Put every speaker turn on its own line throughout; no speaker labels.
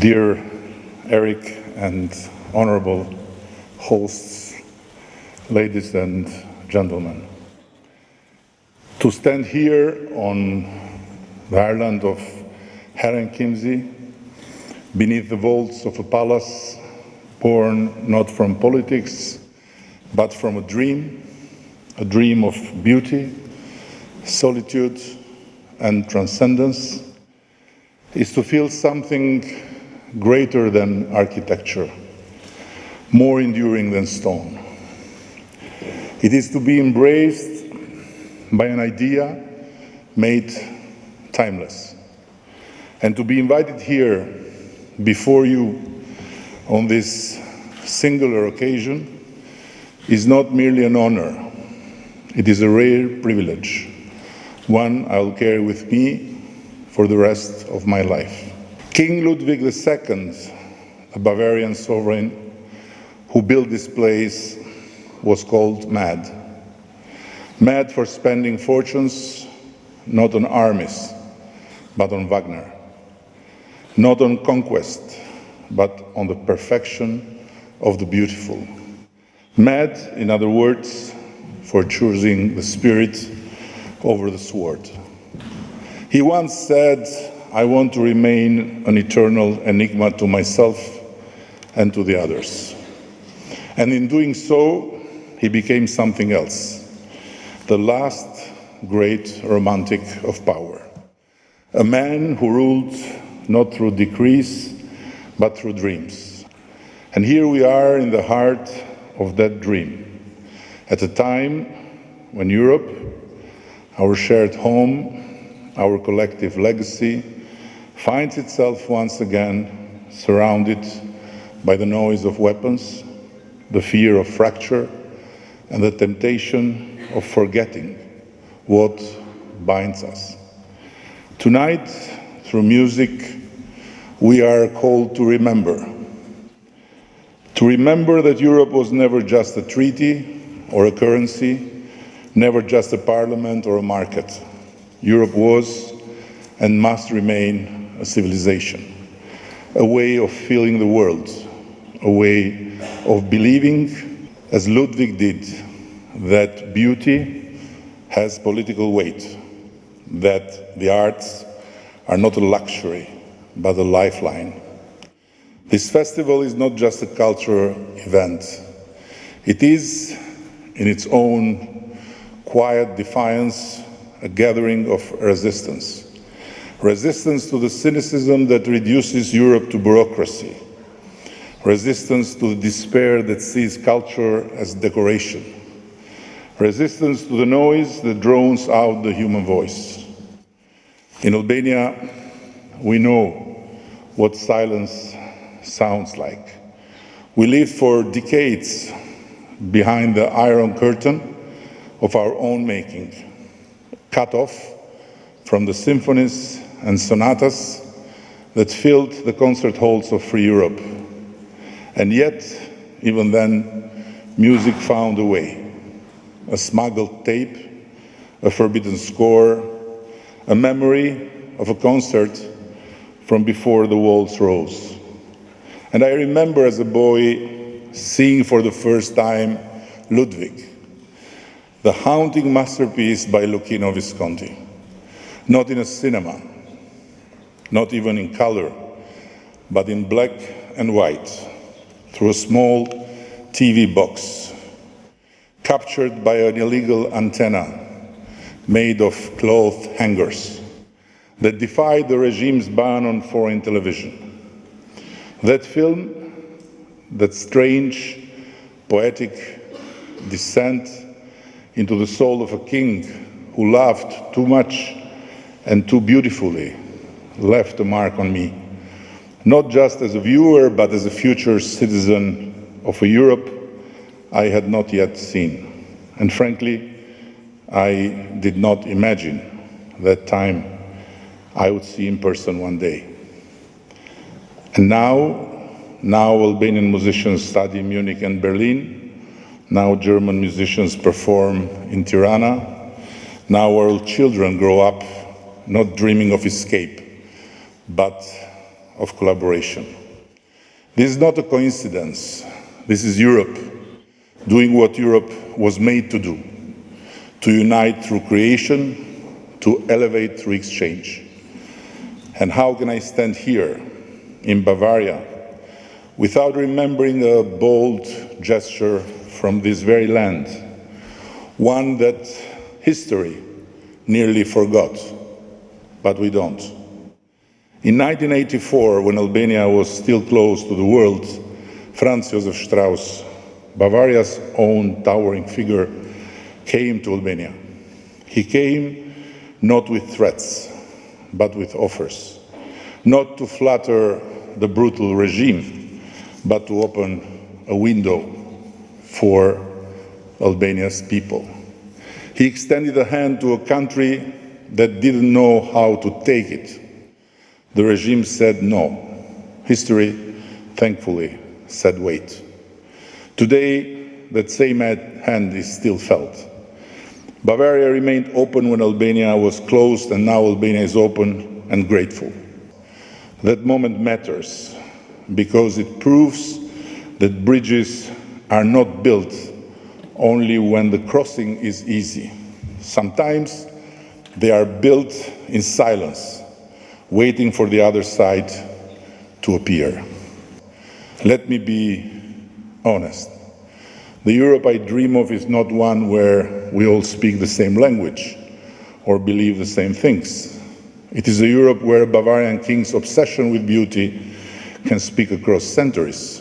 Dear Eric and honorable hosts, ladies and gentlemen, to stand here on the island of Herrenchiemsee, beneath the vaults of a palace born not from politics, but from a dream of beauty, solitude, and transcendence, is to feel something greater than architecture, more enduring than stone. It is to be embraced by an idea made timeless, and to be invited here before you on this singular occasion is not merely an honor, it is a rare privilege, one I'll carry with me for the rest of my life. King Ludwig II, a Bavarian sovereign who built this place, was called mad. Mad for spending fortunes not on armies, but on Wagner. Not on conquest, but on the perfection of the beautiful. Mad, in other words, for choosing the spirit over the sword. He once said, "I want to remain an eternal enigma to myself and to the others." And in doing so, he became something else, the last great romantic of power. A man who ruled not through decrees, but through dreams. And here we are in the heart of that dream, at a time when Europe, our shared home, our collective legacy, finds itself once again surrounded by the noise of weapons, the fear of fracture, and the temptation of forgetting what binds us. Tonight, through music, we are called to remember. To remember that Europe was never just a treaty or a currency, never just a parliament or a market. Europe was and must remain a civilization, a way of feeling the world, a way of believing, as Ludwig did, that beauty has political weight, that the arts are not a luxury, but a lifeline. This festival is not just a cultural event. It is, in its own quiet defiance, a gathering of resistance. Resistance to the cynicism that reduces Europe to bureaucracy. Resistance to the despair that sees culture as decoration. Resistance to the noise that drowns out the human voice. In Albania, we know what silence sounds like. We lived for decades behind the iron curtain of our own making, cut off from the symphonies and sonatas that filled the concert halls of free Europe. And yet, even then, music found a way. A smuggled tape, a forbidden score, a memory of a concert from before the walls rose. And I remember as a boy seeing for the first time Ludwig, the haunting masterpiece by Luchino Visconti. Not in a cinema, not even in color, but in black and white, through a small TV box captured by an illegal antenna made of cloth hangers that defied the regime's ban on foreign television. That film, that strange, poetic descent into the soul of a king who loved too much and too beautifully, left a mark on me, not just as a viewer, but as a future citizen of a Europe I had not yet seen. And frankly, I did not imagine that time I would see in person one day. And now Albanian musicians study in Munich and Berlin. Now German musicians perform in Tirana. Now our children grow up not dreaming of escape, but of collaboration. This is not a coincidence. This is Europe doing what Europe was made to do, to unite through creation, to elevate through exchange. And how can I stand here in Bavaria without remembering a bold gesture from this very land, one that history nearly forgot, but we don't. In 1984, when Albania was still close to the world, Franz Josef Strauss, Bavaria's own towering figure, came to Albania. He came not with threats, but with offers, not to flatter the brutal regime, but to open a window for Albania's people. He extended a hand to a country that didn't know how to take it. The regime said no. History, thankfully, said wait. Today, that same hand is still felt. Bavaria remained open when Albania was closed, and now Albania is open and grateful. That moment matters because it proves that bridges are not built only when the crossing is easy. Sometimes they are built in silence, waiting for the other side to appear. Let me be honest. The Europe I dream of is not one where we all speak the same language or believe the same things. It is a Europe where a Bavarian king's obsession with beauty can speak across centuries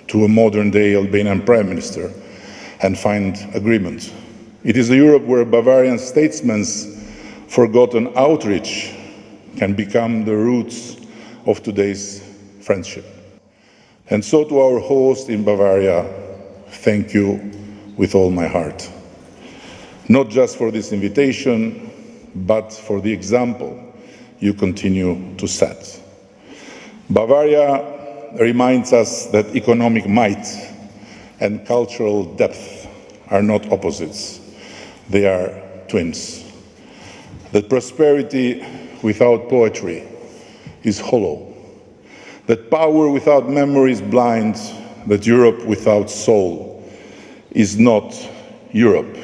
to a modern-day Albanian prime minister and find agreement. It is a Europe where a Bavarian statesman's forgotten outreach can become the roots of today's friendship. And so to our host in Bavaria, thank you with all my heart. Not just for this invitation, but for the example you continue to set. Bavaria reminds us that economic might and cultural depth are not opposites. They are twins. That prosperity without poetry is hollow. That power without memory is blind. That Europe without soul is not Europe.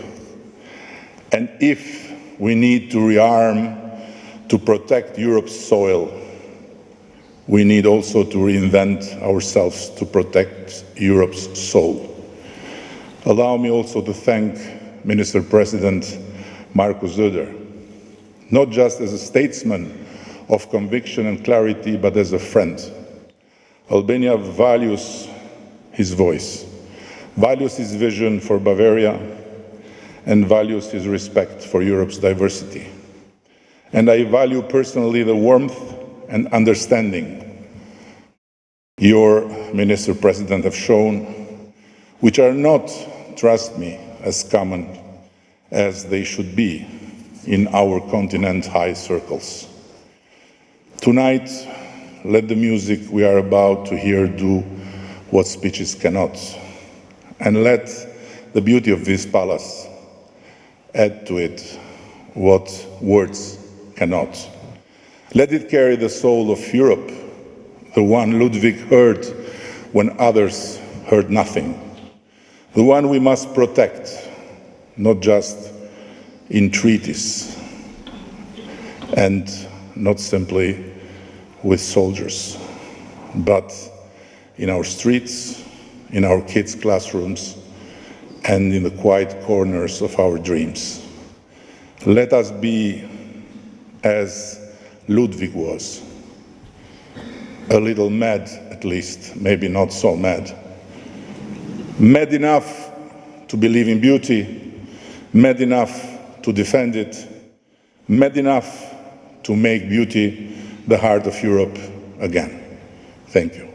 And if we need to rearm to protect Europe's soil, we need also to reinvent ourselves to protect Europe's soul. Allow me also to thank Minister President Markus Söder, not just as a statesman of conviction and clarity, but as a friend. Albania values his voice, values his vision for Bavaria, and values his respect for Europe's diversity. And I value personally the warmth and understanding your Minister President have shown, which are not, trust me, as common as they should be in our continent high circles. Tonight, let the music we are about to hear do what speeches cannot, and let the beauty of this palace add to it what words cannot. Let it carry the soul of Europe, the one Ludwig heard when others heard nothing, the one we must protect, not just in treaties and not simply with soldiers, but in our streets, in our kids' classrooms, and in the quiet corners of our dreams. Let us be as Ludwig was, a little mad at least, maybe not so mad. Mad enough to believe in beauty, mad enough to defend it, mad enough to make beauty the heart of Europe again. Thank you.